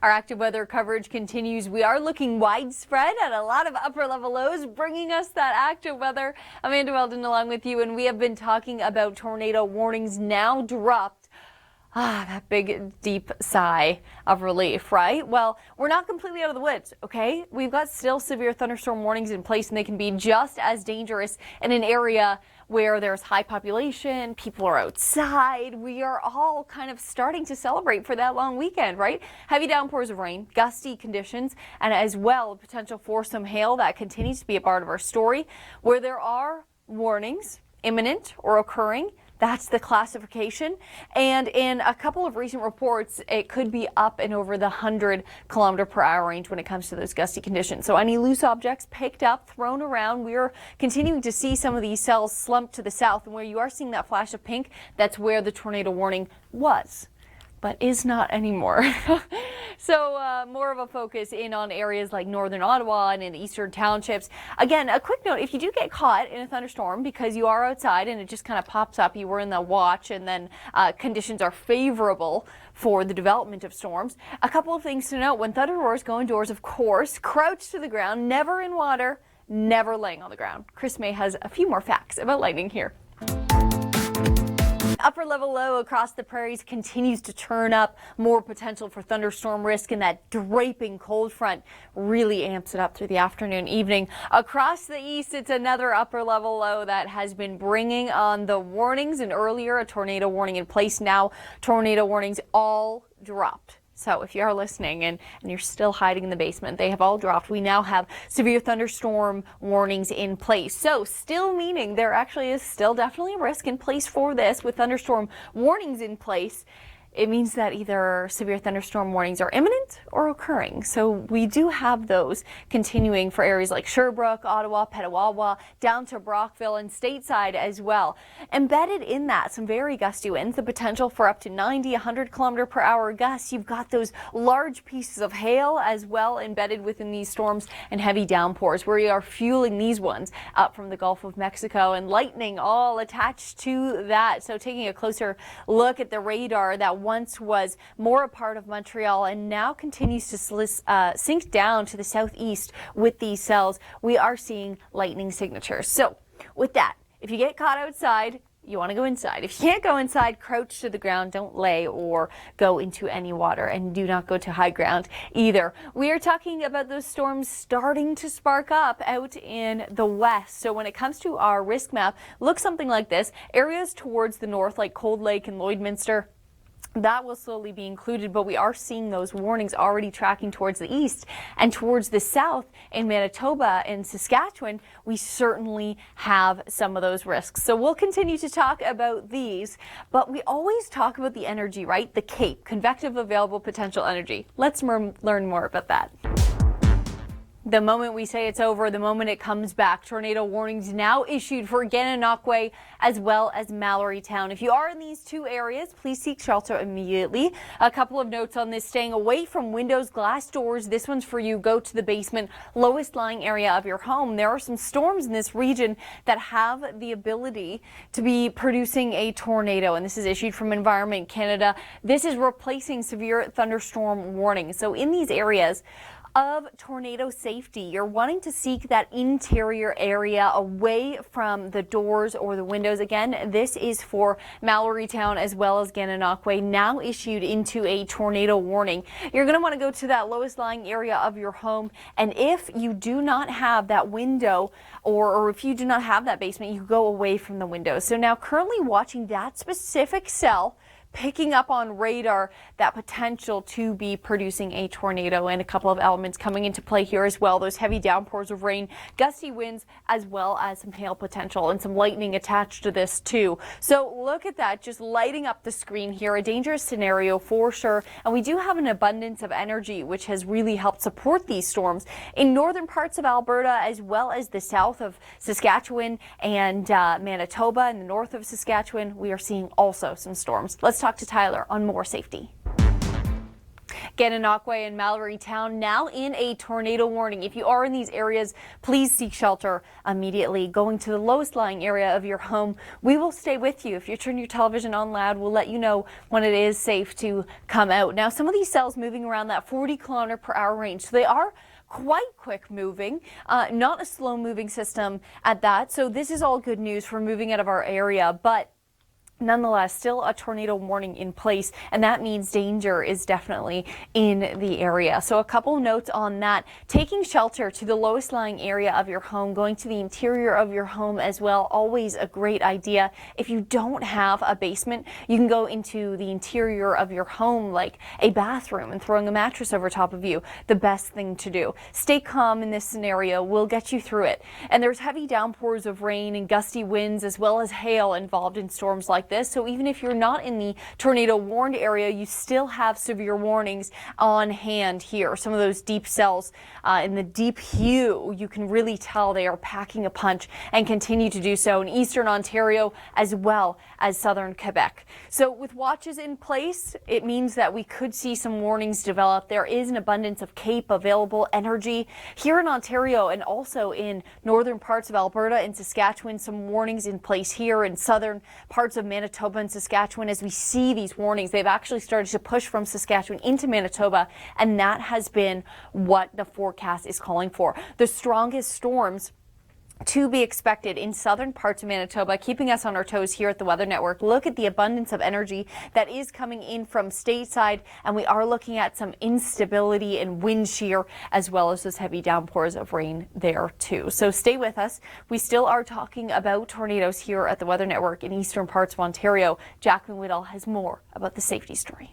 Our active weather coverage continues. We are looking widespread at a lot of upper level lows, bringing us that active weather. Amanda Weldon along with you, and we have been talking about tornado warnings now dropped. That big, deep sigh of relief, right? Well, we're not completely out of the woods, okay? We've got still severe thunderstorm warnings in place, and they can be just as dangerous in an area where there's high population, people are outside. We are all kind of starting to celebrate for that long weekend, right? Heavy downpours of rain, gusty conditions, and as well potential for some hail. That continues to be a part of our story. Where there are warnings imminent or occurring, that's the classification. And in a couple of recent reports, it could be up and over the 100-kilometer-per-hour range when it comes to those gusty conditions. So any loose objects picked up, thrown around, we are continuing to see some of these cells slump to the south. And where you are seeing that flash of pink, that's where the tornado warning was, but is not anymore. So more of a focus in on areas like northern Ottawa and in eastern townships. Again, a quick note, if you do get caught in a thunderstorm because you are outside and it just kind of pops up, you were in the watch and then conditions are favorable for the development of storms. A couple of things to note: when thunder roars, go indoors, of course, crouch to the ground, never in water, never laying on the ground. Chris May has a few more facts about lightning here. Upper level low across the prairies continues to turn up more potential for thunderstorm risk, and that draping cold front really amps it up through the afternoon, evening. Across the east, it's another upper level low that has been bringing on the warnings, and earlier a tornado warning in place. Now tornado warnings all dropped. So if you are listening and you're still hiding in the basement, they have all dropped. We now have severe thunderstorm warnings in place. So still meaning there actually is still definitely a risk in place for this. With thunderstorm warnings in place, it means that either severe thunderstorm warnings are imminent or occurring. So we do have those continuing for areas like Sherbrooke, Ottawa, Petawawa, down to Brockville and stateside as well. Embedded in that, some very gusty winds, the potential for up to 90, 100-kilometer-per-hour gusts. You've got those large pieces of hail as well embedded within these storms, and heavy downpours where you are fueling these ones up from the Gulf of Mexico, and lightning all attached to that. So taking a closer look at the radar that once was more a part of Montreal and now continues to sink down to the southeast with these cells, we are seeing lightning signatures. So with that, if you get caught outside, you want to go inside. If you can't go inside, crouch to the ground. Don't lay or go into any water, and do not go to high ground either. We are talking about those storms starting to spark up out in the west. So when it comes to our risk map, look something like this. Areas towards the north like Cold Lake and Lloydminster, that will slowly be included, but we are seeing those warnings already tracking towards the east and towards the south. In Manitoba and Saskatchewan, we certainly have some of those risks. So we'll continue to talk about these, but we always talk about the energy, right? The CAPE, convective available potential energy. Let's learn more about that. The moment we say it's over, the moment it comes back. Tornado warnings now issued for Gananoque as well as Mallorytown. If you are in these two areas, please seek shelter immediately. A couple of notes on this: staying away from windows, glass doors. This one's for you. Go to the basement, lowest lying area of your home. There are some storms in this region that have the ability to be producing a tornado, and this is issued from Environment Canada. This is replacing severe thunderstorm warnings. So in these areas of tornado safety, you're wanting to seek that interior area away from the doors or the windows. Again, this is for Mallorytown as well as Gananoque, now issued into a tornado warning. You're going to want to go to that lowest lying area of your home, and if you do not have that window or if you do not have that basement, you go away from the windows. So now currently watching that specific cell, picking up on radar that potential to be producing a tornado, and a couple of elements coming into play here as well. Those heavy downpours of rain, gusty winds, as well as some hail potential and some lightning attached to this too. So look at that, just lighting up the screen here. A dangerous scenario for sure. And we do have an abundance of energy, which has really helped support these storms in northern parts of Alberta, as well as the south of Saskatchewan and Manitoba, and the north of Saskatchewan. We are seeing also some storms. Let's talk to Tyler on more safety. Gananoque and Mallory Town now in a tornado warning. If you are in these areas, please seek shelter immediately. Going to the lowest lying area of your home, we will stay with you. If you turn your television on loud, we'll let you know when it is safe to come out. Now, some of these cells moving around that 40-kilometer-per-hour range, so they are quite quick moving, not a slow moving system at that. So this is all good news for moving out of our area, but nonetheless, still a tornado warning in place, and that means danger is definitely in the area. So a couple notes on that. Taking shelter to the lowest lying area of your home, going to the interior of your home as well, always a great idea. If you don't have a basement, you can go into the interior of your home, like a bathroom, and throwing a mattress over top of you. The best thing to do. Stay calm in this scenario. We'll get you through it. And there's heavy downpours of rain and gusty winds as well as hail involved in storms like this. So even if you're not in the tornado warned area, you still have severe warnings on hand here. Some of those deep cells in the deep hue, you can really tell they are packing a punch and continue to do so in eastern Ontario as well as southern Quebec. So with watches in place, it means that we could see some warnings develop. There is an abundance of CAPE available energy here in Ontario and also in northern parts of Alberta and Saskatchewan. Some warnings in place here in southern parts of Manitoba and Saskatchewan. As we see these warnings, they've actually started to push from Saskatchewan into Manitoba, and that has been what the forecast is calling for. The strongest storms to be expected in southern parts of Manitoba, keeping us on our toes here at the Weather Network. Look at the abundance of energy that is coming in from stateside, and we are looking at some instability and wind shear as well as those heavy downpours of rain there too. So stay with us. We still are talking about tornadoes here at the Weather Network in eastern parts of Ontario. Jacqueline Whittle has more about the safety story.